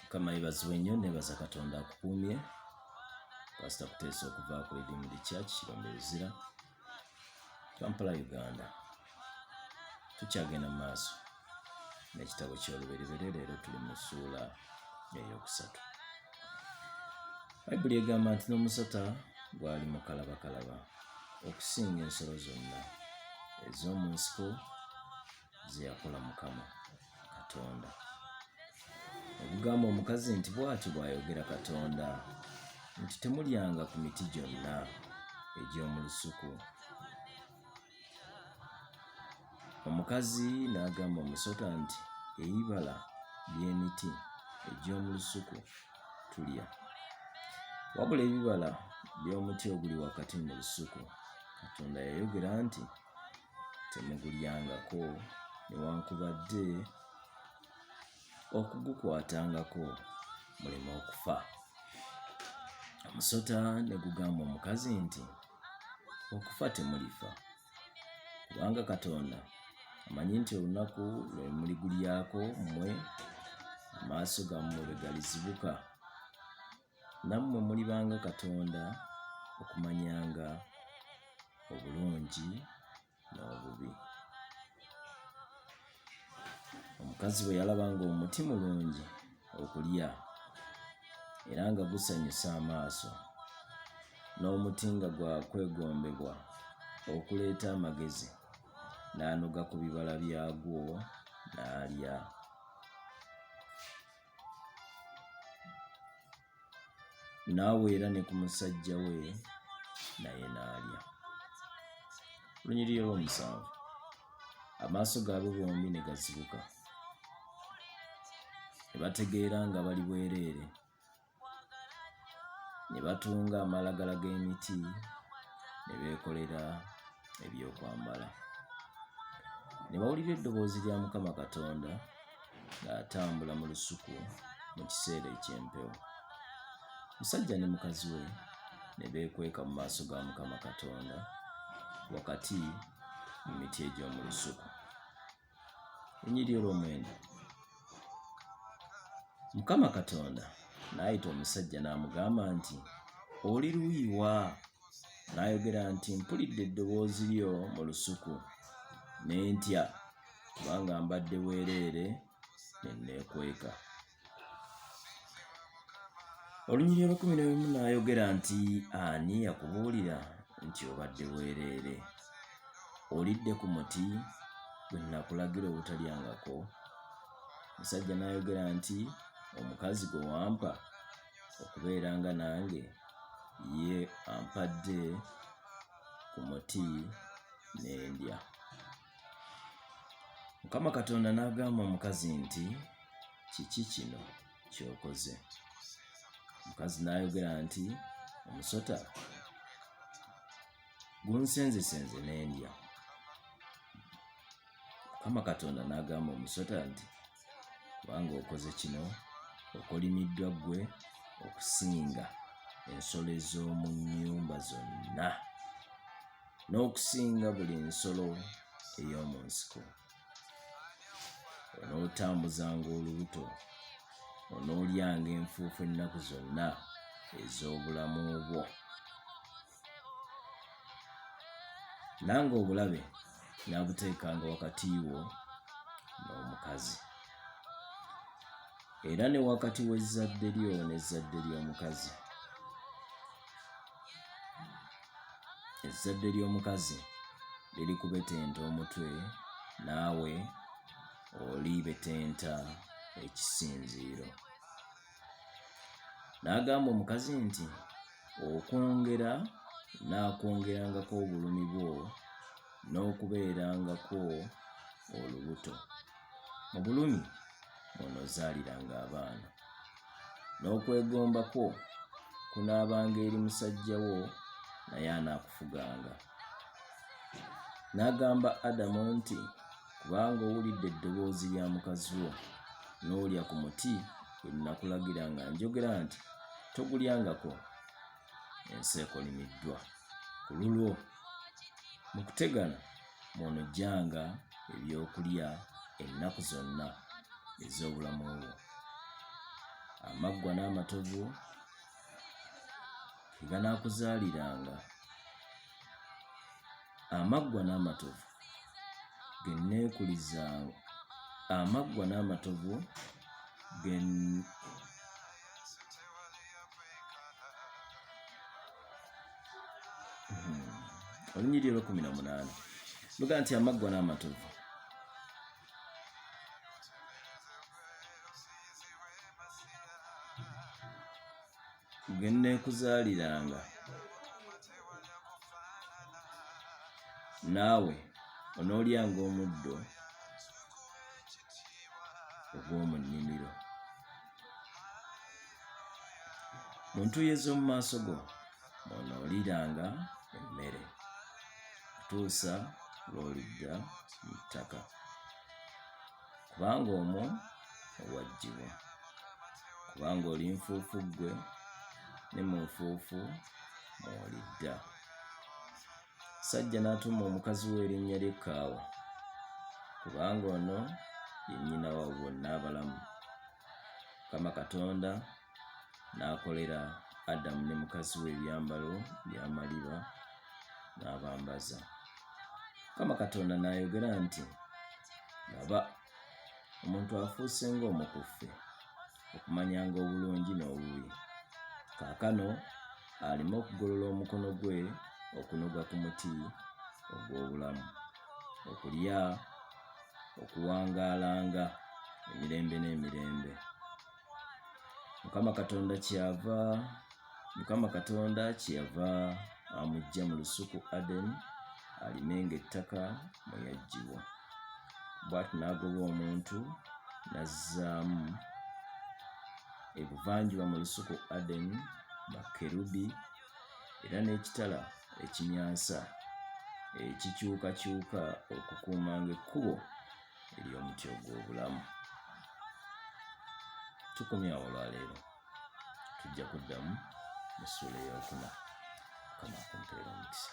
Kama ibazwe nnyo nebaza Katonda akukumye. Pastor Kuteesa okuva ku Redeemed Church Kirombe-Luzira, Kampala, Uganda. Tukyagenda mu maaso n'ekitabo ky'Olubereberye. Leero tuli mu ssuula eyokusatu. Bayibuli egamba nti n'omusota gwali mukalabakalaba okusinga ensolo zonna ez'omu nsiko ze yakola Mukama Katonda. Ogugamba omukazi nti bw'ati bw'ayogera Katonda nti temulyanga ku miti gyonna egy'omu lusuku. Omukazi n'agamba omusota nti ebibala by'emiti egy'omu lusuku tulya, wabula ebibala by'omuti oguli wakati mu lusuku Katonda yayogera nti temugulyangako newankubadde okugukwatangako muleme okufa. Omusota ne gugamba omukazi nti okufa temulifa, kubanga Katonda amanyi nti olunaku lwe muligulyako mmwe amaaso gammwe bwe galizibuka, nammwe mulibanga Katonda okumanyanga obulungi n'obubi. Omukazi bwe yalabanga omuti mulungi okulya era nga gusanyusa amaaso, n'omuti nga gwa kwegombebwa okuleeta amagezi, n'anoga ku bibala byagwo n'alya. N'aweera ne ku musajja we naye n'alya. Olunyiriri olw'omusanvu. Amaaso gaabwe bombi ne gazibuka, ne bategeera nga bali bwereere, ne batunga amalagala g'emiti ne beekolera ebyokwambala. Ne bawulira eddoboozi lya Mukama Katonda ng'atambula mu lusuku mu kiseera eky'empewo. Musajja ne mukazi we ne beekweka mu maaso ga Mukama Katonda wakati mu miti egy'omu lusuku. Olunyiriri olw'omwenda. Mukama Katonda n'ayita omusajja n'amugamba nti, oli luuyi wa? N'ayogera nti, mpulidde eddoboozi lyo mu lusuku ne ntya, kubanga mbadde bwereere ne neekweka. Olunyiriri olw'11 n'ayogera nti, ani yakubuulira nti obadde bwereere? Olidde ku muti gwe nakulagira obutalyangako? Omusajja n'ayogera nti, omukazi gwe wampa okubeeranga nange ye ampadde ku muti n'endya. Mukama Katonda n'agamba omukazi nti, kiki kino ky'okoze? Omukazi n'ayogera nti, omusota gunsenzesenze n'endya. Mukama Katonda n'agamba omusota nti, kubanga okoze kino, okolimiddwa ggwe okusinga ensolo ez'omu nnyumba zonna, n'okusinga buli nsolo ey'omu nsiko. Onootambuzanga olubuto, onoolyanga enfuufu ennaku zonna ez'obulamu bwo. Nange obulabe naabuteekanga wakati wo n'omukazi, era ne wakati w'ezzadde lyo n'ezzadde ly'omukazi. Ezzadde ly'omukazi lirikubetenta omutwe, naawe olibetenta ekisinziiro. N'agamba omukazi nti, okwongera naakwongerangako obulumi bwo n'okubeerangako olubuto. Mu bulumi onoozaaliranga abaana, n'okwegomba kwo kunaabanga eri musajja wo, naye anaakufuganga. N'agamba Adamu nti, kubanga owulidde eddoboozi lya mukazi wo n'olya ku muti gwe nakulagiranga njogera nti togulyangako, ensi ekolimiddwa. Ku lulwo mu kutegana mw'onojjanga ebyokulya ennaku zonna ez'obulamu bwo. amaggwa n'amatovu geganakuzaaliranga. Amaggwa n'amatovu genneekulizanga. Amaggwa n'amatovu olunyiriri lwa 18 luga nti amaggwa n'amatovu genneekuzaaliranga naawe onoolyanga omuddo ogw'omu nnimiro. Mu ntuuyo ez'omu maaso go onooliranga emmere kutuusa lw'olidda mu ttaka, kubanga omwo owaggyibwa, kubanga oli nfuufu ggwe ne mu nfuufu mw'olidda. Sajja n'atuma omukazi we erinnya ly'Ekaawa, kubanga ono ye nnyina wa bonna abalamu. Mukama Katonda n'akolera Adamu ne mukazi we ebyambalo by'amaliba n'abambaza. Mukama Katonda n'ayogera nti, laba, omuntu afuuse ng'omu ku ffe, okumanyanga obulungi n'obubi. Kaakano aleme okugolola omukono gwe okunoga ku muti ogw'obulamu, okulya okuwangaalanga emirembe n'emirembe. Mukama Katonda kyeyava amuggya mu lusuku Adeni alimenga ettaka mwe yaggyibwa. Bw'ati n'agoba omuntu n'azzaamu ebuvanjuba mu lusuku Adeni bakerubi era n'ekitala ekimyansa ekikyukakyuka okukuumanga ekkubo ery'omuti ogw'obulamu. Tukomye awo olwaleero, tujja kuddamu mu ssuula ey'okuna. Mukama akumpeera omukisa.